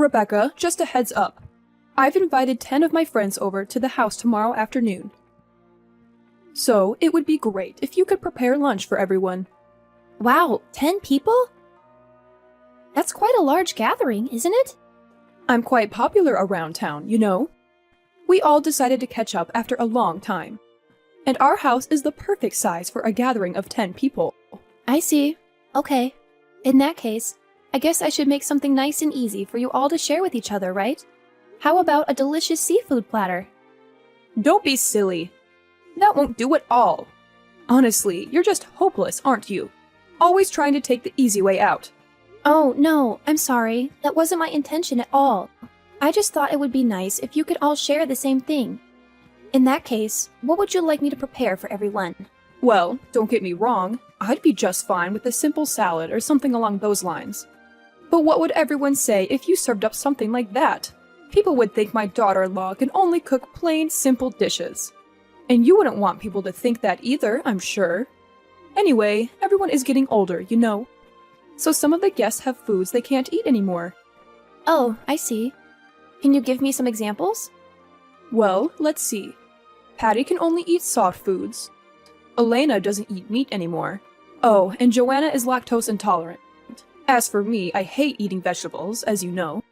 Rebecca, just a heads up. I've invited 10 of my friends over to the house tomorrow afternoon. So, it would be great if you could prepare lunch for everyone. Wow, 10 people? That's quite a large gathering, isn't it? I'm quite popular around town, you know. We all decided to catch up after a long time. And our house is the perfect size for a gathering of 10 people. I see. Okay. In that case, I guess I should make something nice and easy for you all to share with each other, right? How about a delicious seafood platter? Don't be silly. That won't do at all. Honestly, you're just hopeless, aren't you? Always trying to take the easy way out. Oh, no, I'm sorry. That wasn't my intention at all. I just thought it would be nice if you could all share the same thing. In that case, what would you like me to prepare for everyone? Well, don't get me wrong, I'd be just fine with a simple salad or something along those lines. But what would everyone say if you served up something like that? People would think my daughter-in-law can only cook plain, simple dishes. And you wouldn't want people to think that either, I'm sure. Anyway, everyone is getting older, you know. So some of the guests have foods they can't eat anymore. Oh, I see. Can you give me some examples? Well, let's see. Patty can only eat soft foods. Elena doesn't eat meat anymore. Oh, and Joanna is lactose intolerant. As for me, I hate eating vegetables, as you know.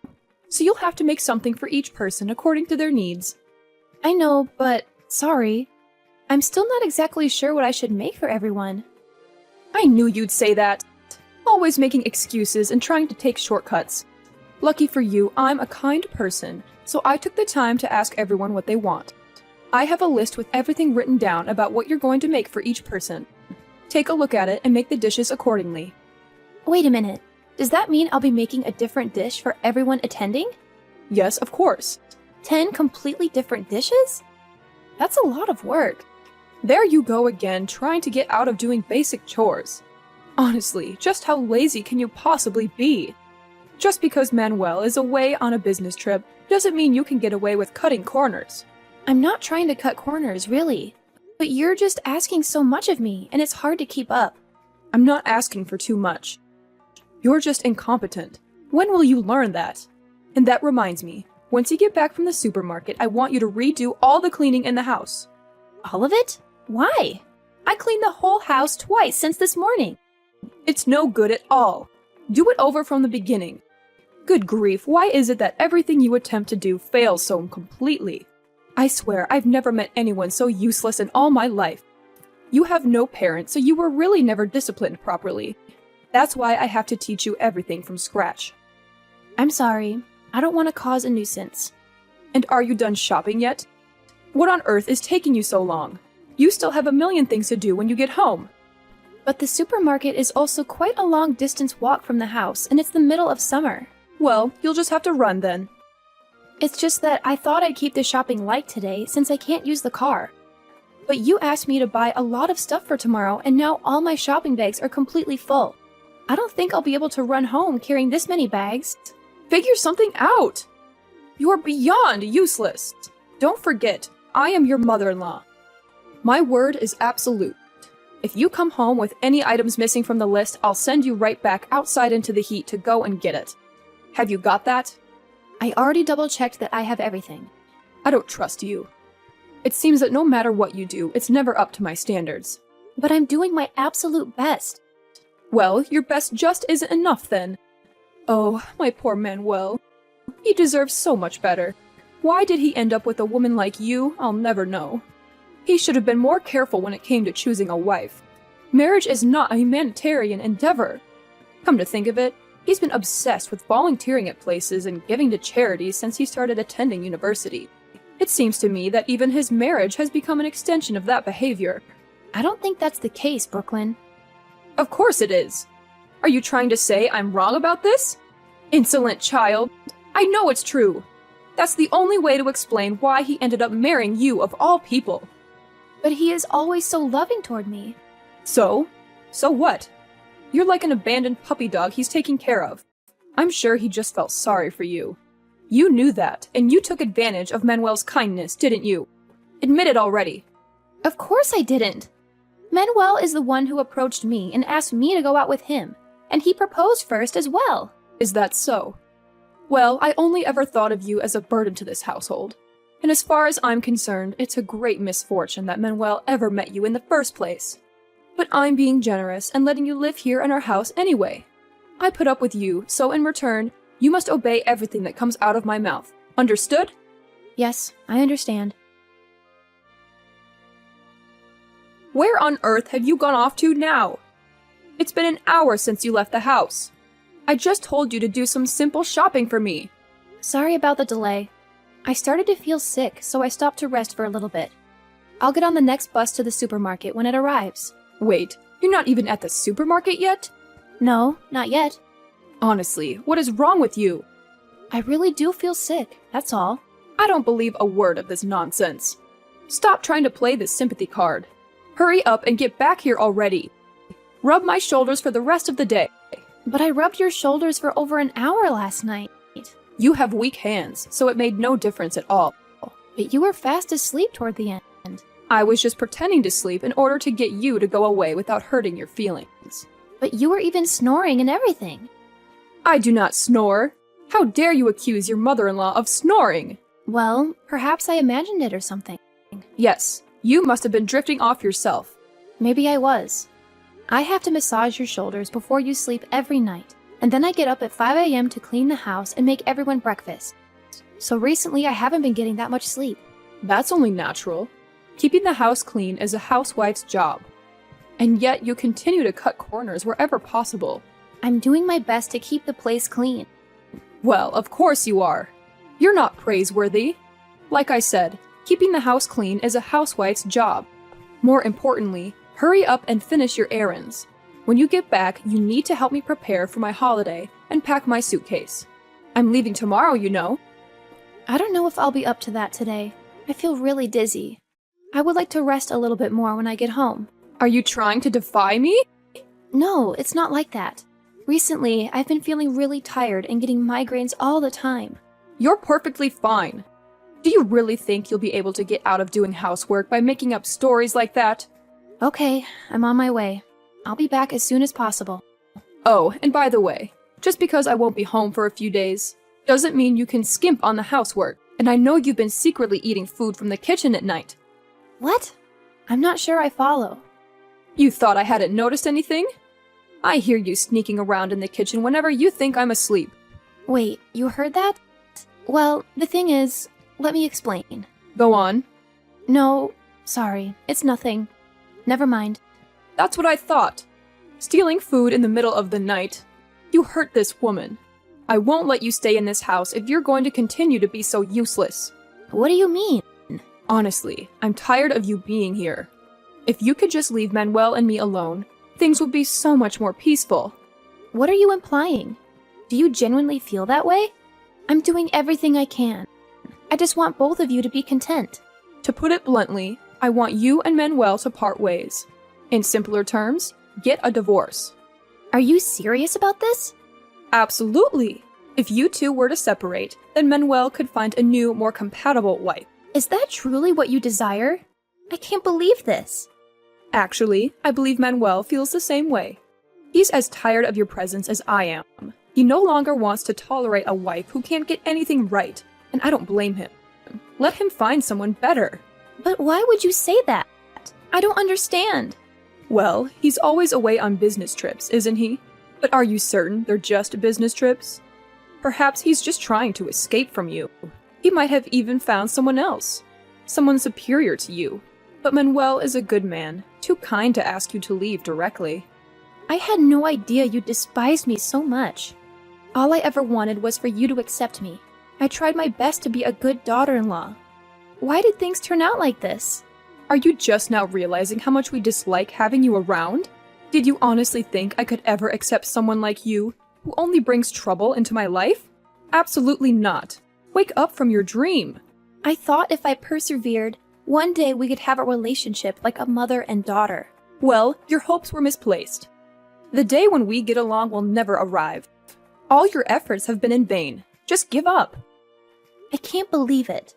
So you'll have to make something for each person according to their needs. I know, but sorry. I'm still not exactly sure what I should make for everyone. I knew you'd say that. Always making excuses and trying to take shortcuts. Lucky for you, I'm a kind person, so I took the time to ask everyone what they want. I have a list with everything written down about what you're going to make for each person. Take a look at it and make the dishes accordingly. Wait a minute. Does that mean I'll be making a different dish for everyone attending? Yes, of course. 10 completely different dishes? That's a lot of work. There you go again, trying to get out of doing basic chores. Honestly, just how lazy can you possibly be? Just because Manuel is away on a business trip doesn't mean you can get away with cutting corners. I'm not trying to cut corners, really. But you're just asking so much of me, and it's hard to keep up. I'm not asking for too much. You're just incompetent. When will you learn that? And that reminds me, once you get back from the supermarket, I want you to redo all the cleaning in the house. All of it? Why? I cleaned the whole house twice since this morning. It's no good at all. Do it over from the beginning. Good grief, why is it that everything you attempt to do fails so completely? I swear, I've never met anyone so useless in all my life. You have no parents, so you were really never disciplined properly. That's why I have to teach you everything from scratch. I'm sorry. I don't want to cause a nuisance. And are you done shopping yet? What on earth is taking you so long? You still have a million things to do when you get home. But the supermarket is also quite a long distance walk from the house, and it's the middle of summer. Well, you'll just have to run then. It's just that I thought I'd keep the shopping light today since I can't use the car. But you asked me to buy a lot of stuff for tomorrow, and now all my shopping bags are completely full. I don't think I'll be able to run home carrying this many bags. Figure something out! You're beyond useless. Don't forget, I am your mother-in-law. My word is absolute. If you come home with any items missing from the list, I'll send you right back outside into the heat to go and get it. Have you got that? I already double-checked that I have everything. I don't trust you. It seems that no matter what you do, it's never up to my standards. But I'm doing my absolute best. Well, your best just isn't enough then. Oh, my poor Manuel. He deserves so much better. Why did he end up with a woman like you? I'll never know. He should have been more careful when it came to choosing a wife. Marriage is not a humanitarian endeavor. Come to think of it, he's been obsessed with volunteering at places and giving to charities since he started attending university. It seems to me that even his marriage has become an extension of that behavior. I don't think that's the case, Brooklyn. Of course it is. Are you trying to say I'm wrong about this? Insolent child. I know it's true. That's the only way to explain why he ended up marrying you of all people. But he is always so loving toward me. So? So what? You're like an abandoned puppy dog he's taking care of. I'm sure he just felt sorry for you. You knew that, and you took advantage of Manuel's kindness, didn't you? Admit it already. Of course I didn't. Manuel is the one who approached me and asked me to go out with him, and he proposed first as well. Is that so? Well, I only ever thought of you as a burden to this household. And as far as I'm concerned, it's a great misfortune that Manuel ever met you in the first place. But I'm being generous and letting you live here in our house anyway. I put up with you, so in return, you must obey everything that comes out of my mouth. Understood? Yes, I understand. Where on earth have you gone off to now? It's been an hour since you left the house. I just told you to do some simple shopping for me. Sorry about the delay. I started to feel sick, so I stopped to rest for a little bit. I'll get on the next bus to the supermarket when it arrives. Wait, you're not even at the supermarket yet? No, not yet. Honestly, what is wrong with you? I really do feel sick, that's all. I don't believe a word of this nonsense. Stop trying to play this sympathy card. Hurry up and get back here already. Rub my shoulders for the rest of the day. But I rubbed your shoulders for over an hour last night. You have weak hands, so it made no difference at all. But you were fast asleep toward the end. I was just pretending to sleep in order to get you to go away without hurting your feelings. But you were even snoring and everything. I do not snore. How dare you accuse your mother-in-law of snoring? Well, perhaps I imagined it or something. Yes, you must have been drifting off yourself. Maybe I was. I have to massage your shoulders before you sleep every night, and then I get up at 5 a.m. to clean the house and make everyone breakfast. So recently I haven't been getting that much sleep. That's only natural. Keeping the house clean is a housewife's job. And yet you continue to cut corners wherever possible. I'm doing my best to keep the place clean. Well, of course you are. You're not praiseworthy. Like I said, keeping the house clean is a housewife's job. More importantly, hurry up and finish your errands. When you get back, you need to help me prepare for my holiday and pack my suitcase. I'm leaving tomorrow, you know. I don't know if I'll be up to that today. I feel really dizzy. I would like to rest a little bit more when I get home. Are you trying to defy me? No, it's not like that. Recently, I've been feeling really tired and getting migraines all the time. You're perfectly fine. Do you really think you'll be able to get out of doing housework by making up stories like that? Okay, I'm on my way. I'll be back as soon as possible. Oh, and by the way, just because I won't be home for a few days, doesn't mean you can skimp on the housework, and I know you've been secretly eating food from the kitchen at night. What? I'm not sure I follow. You thought I hadn't noticed anything? I hear you sneaking around in the kitchen whenever you think I'm asleep. Wait, you heard that? Well, the thing is, let me explain. Go on. No, sorry, it's nothing. Never mind. That's what I thought. Stealing food in the middle of the night. You hurt this woman. I won't let you stay in this house if you're going to continue to be so useless. What do you mean? Honestly, I'm tired of you being here. If you could just leave Manuel and me alone, things would be so much more peaceful. What are you implying? Do you genuinely feel that way? I'm doing everything I can. I just want both of you to be content. To put it bluntly, I want you and Manuel to part ways. In simpler terms, get a divorce. Are you serious about this? Absolutely. If you two were to separate, then Manuel could find a new, more compatible wife. Is that truly what you desire? I can't believe this. Actually, I believe Manuel feels the same way. He's as tired of your presence as I am. He no longer wants to tolerate a wife who can't get anything right, and I don't blame him. Let him find someone better. But why would you say that? I don't understand. Well, he's always away on business trips, isn't he? But are you certain they're just business trips? Perhaps he's just trying to escape from you. He might have even found someone else. Someone superior to you. But Manuel is a good man, too kind to ask you to leave directly. I had no idea you despised me so much. All I ever wanted was for you to accept me. I tried my best to be a good daughter-in-law. Why did things turn out like this? Are you just now realizing how much we dislike having you around? Did you honestly think I could ever accept someone like you, who only brings trouble into my life? Absolutely not. Wake up from your dream. I thought if I persevered, one day we could have a relationship like a mother and daughter. Well, your hopes were misplaced. The day when we get along will never arrive. All your efforts have been in vain. Just give up. I can't believe it.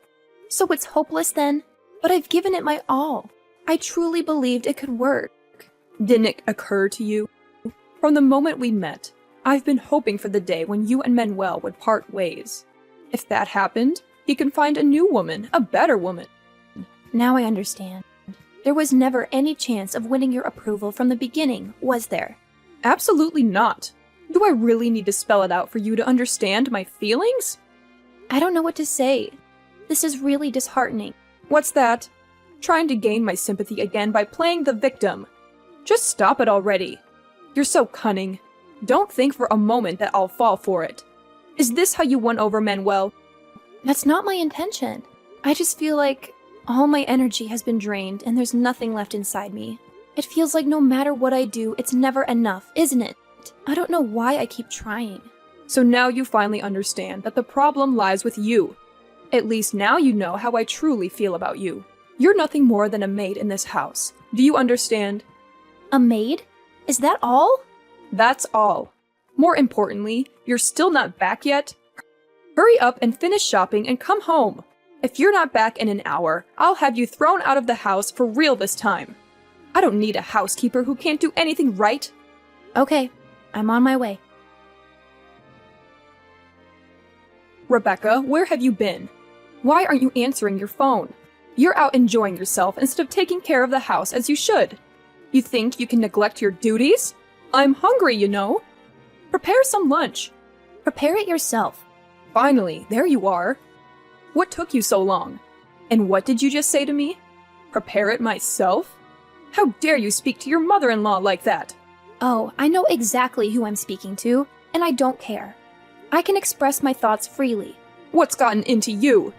So it's hopeless then? But I've given it my all. I truly believed it could work. Didn't it occur to you? From the moment we met, I've been hoping for the day when you and Manuel would part ways. If that happened, he can find a new woman, a better woman. Now I understand. There was never any chance of winning your approval from the beginning, was there? Absolutely not. Do I really need to spell it out for you to understand my feelings? I don't know what to say. This is really disheartening. What's that? Trying to gain my sympathy again by playing the victim. Just stop it already. You're so cunning. Don't think for a moment that I'll fall for it. Is this how you won over Manuel? That's not my intention. I just feel like all my energy has been drained and there's nothing left inside me. It feels like no matter what I do, it's never enough, isn't it? I don't know why I keep trying. So now you finally understand that the problem lies with you. At least now you know how I truly feel about you. You're nothing more than a maid in this house. Do you understand? A maid? Is that all? That's all. More importantly, you're still not back yet? Hurry up and finish shopping and come home. If you're not back in an hour, I'll have you thrown out of the house for real this time. I don't need a housekeeper who can't do anything right. Okay, I'm on my way. Rebecca, where have you been? Why aren't you answering your phone? You're out enjoying yourself instead of taking care of the house as you should. You think you can neglect your duties? I'm hungry, you know. Prepare some lunch. Prepare it yourself. Finally, there you are. What took you so long? And what did you just say to me? Prepare it myself? How dare you speak to your mother-in-law like that? Oh, I know exactly who I'm speaking to, and I don't care. I can express my thoughts freely. What's gotten into you?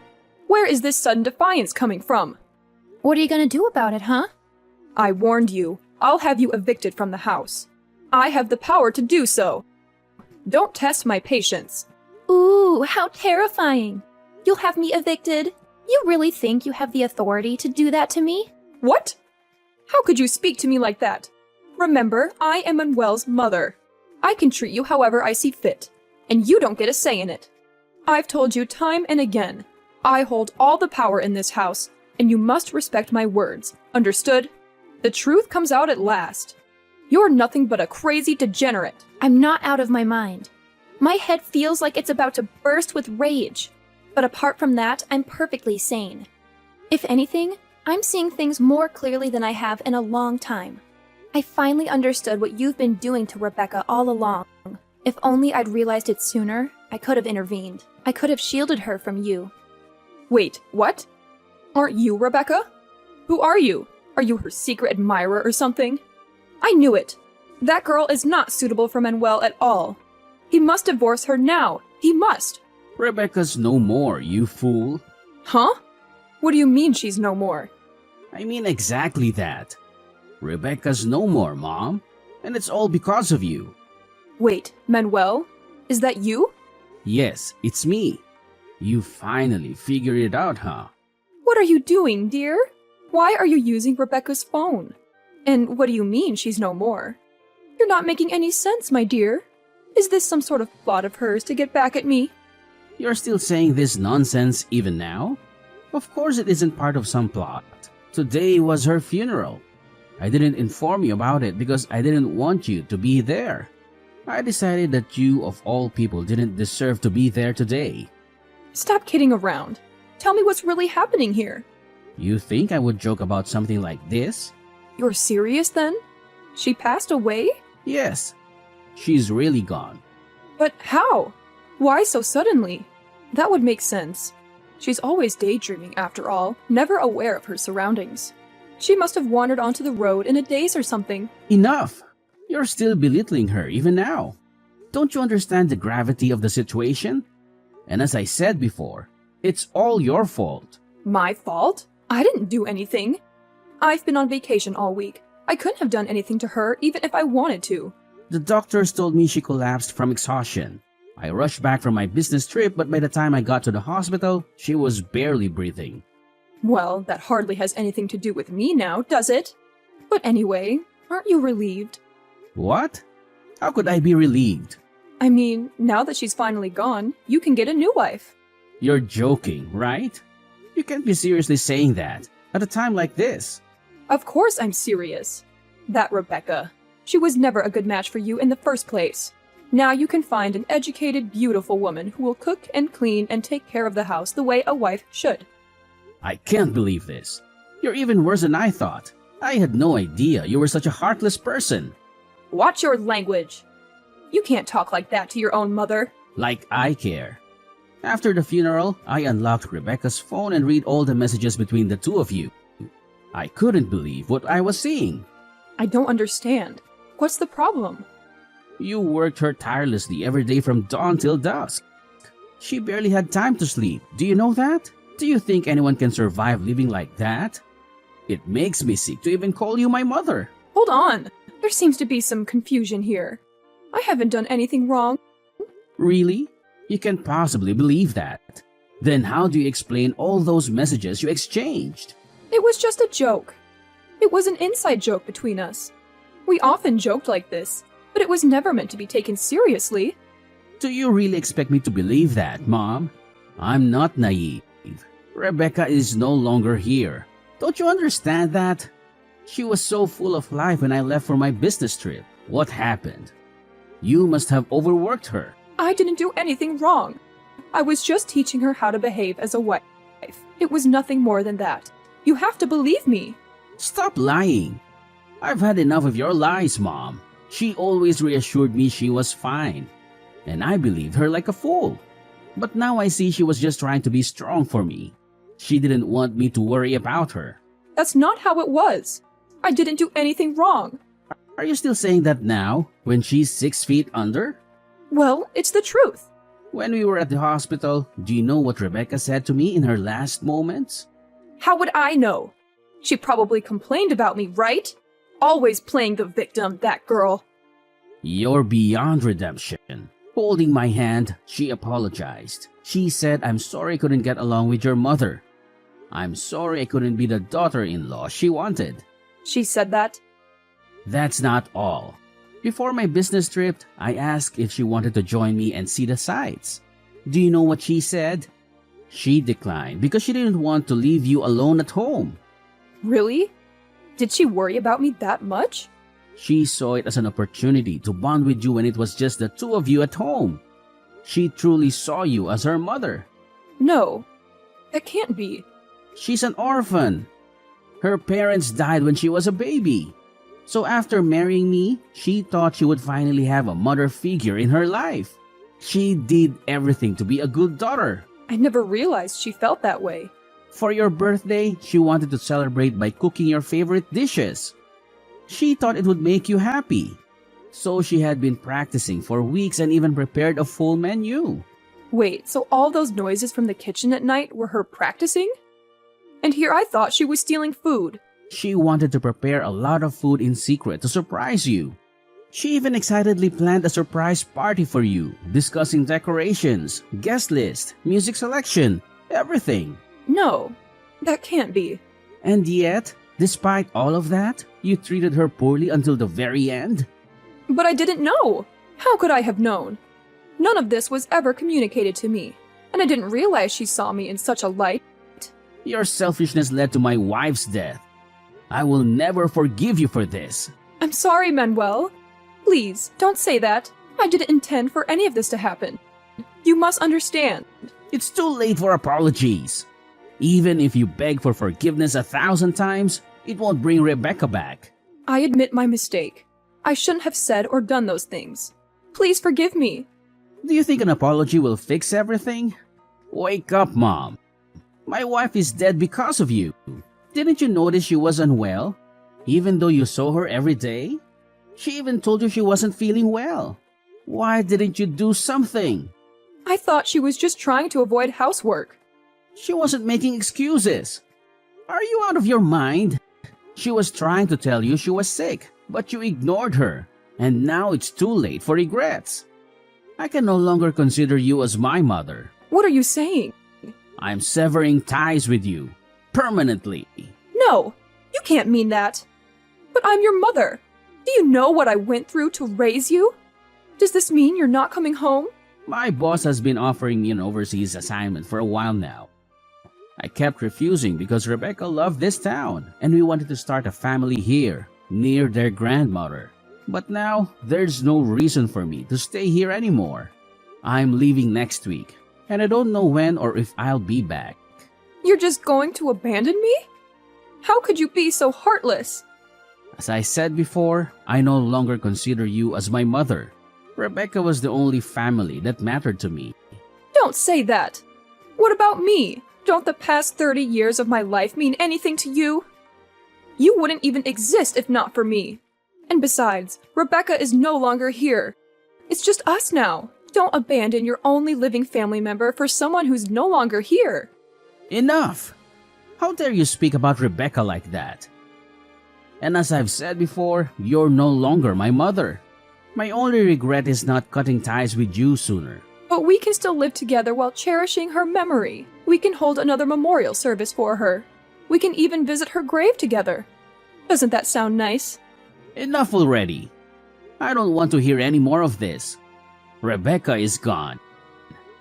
Where is this sudden defiance coming from? What are you gonna do about it, huh? I warned you. I'll have you evicted from the house. I have the power to do so. Don't test my patience. Ooh, how terrifying. You'll have me evicted? You really think you have the authority to do that to me? What? How could you speak to me like that? Remember, I am Manuel's mother. I can treat you however I see fit, and you don't get a say in it. I've told you time and again, I hold all the power in this house, and you must respect my words. Understood? The truth comes out at last. You're nothing but a crazy degenerate. I'm not out of my mind. My head feels like it's about to burst with rage. But apart from that, I'm perfectly sane. If anything, I'm seeing things more clearly than I have in a long time. I finally understood what you've been doing to Rebecca all along. If only I'd realized it sooner, I could have intervened. I could have shielded her from you. Wait, what? Aren't you Rebecca? Who are you? Are you her secret admirer or something? I knew it. That girl is not suitable for Manuel at all. He must divorce her now. He must. Rebecca's no more, you fool. Huh? What do you mean she's no more? I mean exactly that. Rebecca's no more, Mom. And it's all because of you. Wait, Manuel? Is that you? Yes, it's me. You finally figured it out, huh? What are you doing, dear? Why are you using Rebecca's phone? And what do you mean she's no more? You're not making any sense, my dear. Is this some sort of plot of hers to get back at me? You're still saying this nonsense even now? Of course it isn't part of some plot. Today was her funeral. I didn't inform you about it because I didn't want you to be there. I decided that you, of all people, didn't deserve to be there today. Stop kidding around. Tell me what's really happening here. You think I would joke about something like this? You're serious then? She passed away? Yes. She's really gone. But how? Why so suddenly? That would make sense. She's always daydreaming after all, never aware of her surroundings. She must have wandered onto the road in a daze or something. Enough! You're still belittling her even now. Don't you understand the gravity of the situation? And as I said before, it's all your fault. My fault? I didn't do anything. I've been on vacation all week. I couldn't have done anything to her even if I wanted to. The doctors told me she collapsed from exhaustion. I rushed back from my business trip, but by the time I got to the hospital, she was barely breathing. Well, that hardly has anything to do with me now, does it? But anyway, aren't you relieved? What? How could I be relieved? I mean, now that she's finally gone, you can get a new wife. You're joking, right? You can't be seriously saying that at a time like this. Of course I'm serious. That Rebecca. She was never a good match for you in the first place. Now you can find an educated, beautiful woman who will cook and clean and take care of the house the way a wife should. I can't believe this. You're even worse than I thought. I had no idea you were such a heartless person. Watch your language. You can't talk like that to your own mother. Like I care. After the funeral, I unlocked Rebecca's phone and read all the messages between the two of you. I couldn't believe what I was seeing. I don't understand. What's the problem? You worked her tirelessly every day from dawn till dusk. She barely had time to sleep. Do you know that? Do you think anyone can survive living like that? It makes me sick to even call you my mother. Hold on. There seems to be some confusion here. I haven't done anything wrong. Really? You can't possibly believe that. Then how do you explain all those messages you exchanged? It was just a joke. It was an inside joke between us. We often joked like this, but it was never meant to be taken seriously. Do you really expect me to believe that, Mom? I'm not naive. Rebecca is no longer here. Don't you understand that? She was so full of life when I left for my business trip. What happened? You must have overworked her. I didn't do anything wrong. I was just teaching her how to behave as a wife. It was nothing more than that. You have to believe me. Stop lying. I've had enough of your lies, Mom. She always reassured me she was fine, and I believed her like a fool. But now I see she was just trying to be strong for me. She didn't want me to worry about her. That's not how it was. I didn't do anything wrong. Are you still saying that now, when she's 6 feet under? Well, it's the truth. When we were at the hospital, do you know what Rebecca said to me in her last moments? How would I know? She probably complained about me, right? Always playing the victim, that girl. You're beyond redemption. Holding my hand, she apologized. She said, I'm sorry I couldn't get along with your mother. I'm sorry I couldn't be the daughter-in-law she wanted. She said that? That's not all. Before my business trip, I asked if she wanted to join me and see the sights. Do you know what she said? She declined because she didn't want to leave you alone at home. Really? Did she worry about me that much? She saw it as an opportunity to bond with you when it was just the two of you at home. She truly saw you as her mother. No, that can't be. She's an orphan. Her parents died when she was a baby. So after marrying me, she thought she would finally have a mother figure in her life. She did everything to be a good daughter. I never realized she felt that way. For your birthday, she wanted to celebrate by cooking your favorite dishes. She thought it would make you happy. So she had been practicing for weeks and even prepared a full menu. Wait, so all those noises from the kitchen at night were her practicing? And here I thought she was stealing food. She wanted to prepare a lot of food in secret to surprise you. She even excitedly planned a surprise party for you, discussing decorations, guest list, music selection, everything. No, that can't be. And yet, despite all of that, you treated her poorly until the very end? But I didn't know. How could I have known? None of this was ever communicated to me, and I didn't realize she saw me in such a light. Your selfishness led to my wife's death. I will never forgive you for this. I'm sorry, Manuel. Please, don't say that. I didn't intend for any of this to happen. You must understand. It's too late for apologies. Even if you beg for forgiveness 1,000 times, it won't bring Rebecca back. I admit my mistake. I shouldn't have said or done those things. Please forgive me. Do you think an apology will fix everything? Wake up, Mom. My wife is dead because of you. Didn't you notice she was unwell, even though you saw her every day? She even told you she wasn't feeling well. Why didn't you do something? I thought she was just trying to avoid housework. She wasn't making excuses. Are you out of your mind? She was trying to tell you she was sick, but you ignored her, and now it's too late for regrets. I can no longer consider you as my mother. What are you saying? I'm severing ties with you, permanently. No, you can't mean that. But I'm your mother. Do you know what I went through to raise you? Does this mean you're not coming home? My boss has been offering me an overseas assignment for a while now. I kept refusing because Rebecca loved this town, and we wanted to start a family here, near their grandmother. But now, there's no reason for me to stay here anymore. I'm leaving next week, and I don't know when or if I'll be back. You're just going to abandon me? How could you be so heartless? As I said before, I no longer consider you as my mother. Rebecca was the only family that mattered to me. Don't say that. What about me? Don't the past 30 years of my life mean anything to you? You wouldn't even exist if not for me. And besides, Rebecca is no longer here. It's just us now. Don't abandon your only living family member for someone who's no longer here. Enough! How dare you speak about Rebecca like that? And as I've said before, you're no longer my mother. My only regret is not cutting ties with you sooner. But we can still live together while cherishing her memory. We can hold another memorial service for her. We can even visit her grave together. Doesn't that sound nice? Enough already. I don't want to hear any more of this. Rebecca is gone.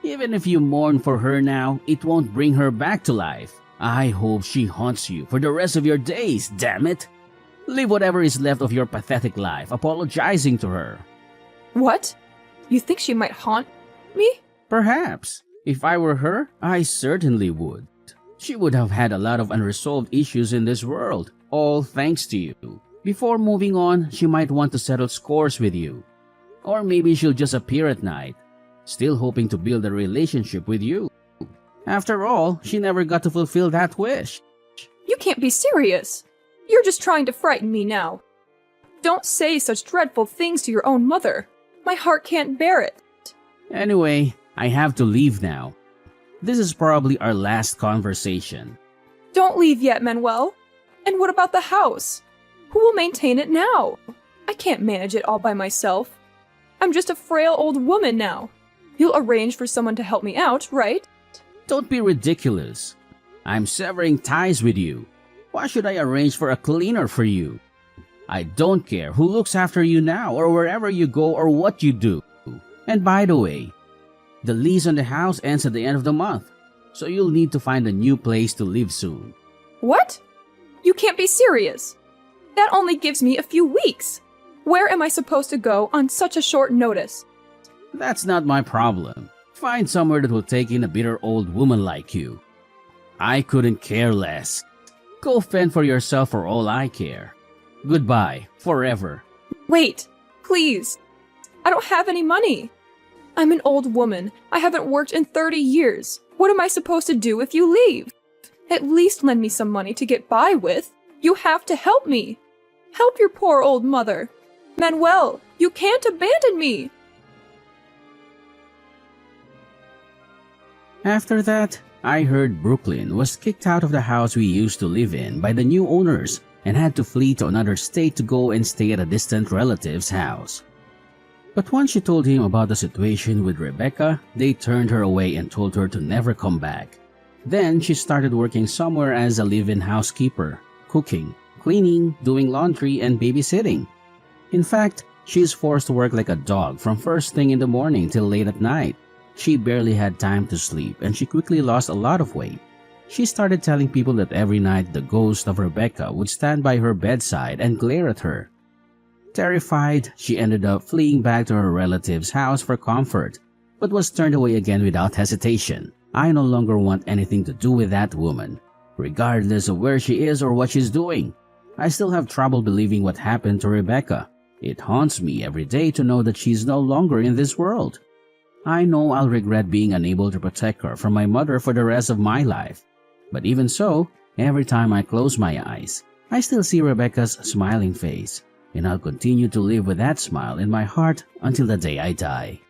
Even if you mourn for her now, it won't bring her back to life. I hope she haunts you for the rest of your days, damn it. Live whatever is left of your pathetic life apologizing to her. What? You think she might haunt me? Perhaps. If I were her, I certainly would. She would have had a lot of unresolved issues in this world, all thanks to you. Before moving on, she might want to settle scores with you. Or maybe she'll just appear at night, still hoping to build a relationship with you. After all, she never got to fulfill that wish. You can't be serious. You're just trying to frighten me now. Don't say such dreadful things to your own mother. My heart can't bear it. Anyway, I have to leave now. This is probably our last conversation. Don't leave yet, Manuel. And what about the house? Who will maintain it now? I can't manage it all by myself. I'm just a frail old woman now. You'll arrange for someone to help me out, right? Don't be ridiculous. I'm severing ties with you. Why should I arrange for a cleaner for you? I don't care who looks after you now or wherever you go or what you do. And by the way, the lease on the house ends at the end of the month, so you'll need to find a new place to live soon. What? You can't be serious. That only gives me a few weeks. Where am I supposed to go on such a short notice? That's not my problem. Find somewhere that will take in a bitter old woman like you. I couldn't care less. Go fend for yourself for all I care. Goodbye, forever. Wait, please. I don't have any money. I'm an old woman. I haven't worked in 30 years. What am I supposed to do if you leave? At least lend me some money to get by with. You have to help me. Help your poor old mother. Manuel, you can't abandon me. After that, I heard Brooklyn was kicked out of the house we used to live in by the new owners and had to flee to another state to go and stay at a distant relative's house. But once she told him about the situation with Rebecca, they turned her away and told her to never come back. Then she started working somewhere as a live-in housekeeper, cooking, cleaning, doing laundry, and babysitting. In fact, she is forced to work like a dog from first thing in the morning till late at night. She barely had time to sleep and she quickly lost a lot of weight. She started telling people that every night the ghost of Rebecca would stand by her bedside and glare at her. Terrified, she ended up fleeing back to her relative's house for comfort, but was turned away again without hesitation. I no longer want anything to do with that woman, regardless of where she is or what she's doing. I still have trouble believing what happened to Rebecca. It haunts me every day to know that she's no longer in this world. I know I'll regret being unable to protect her from my mother for the rest of my life. But even so, every time I close my eyes, I still see Rebecca's smiling face, and I'll continue to live with that smile in my heart until the day I die.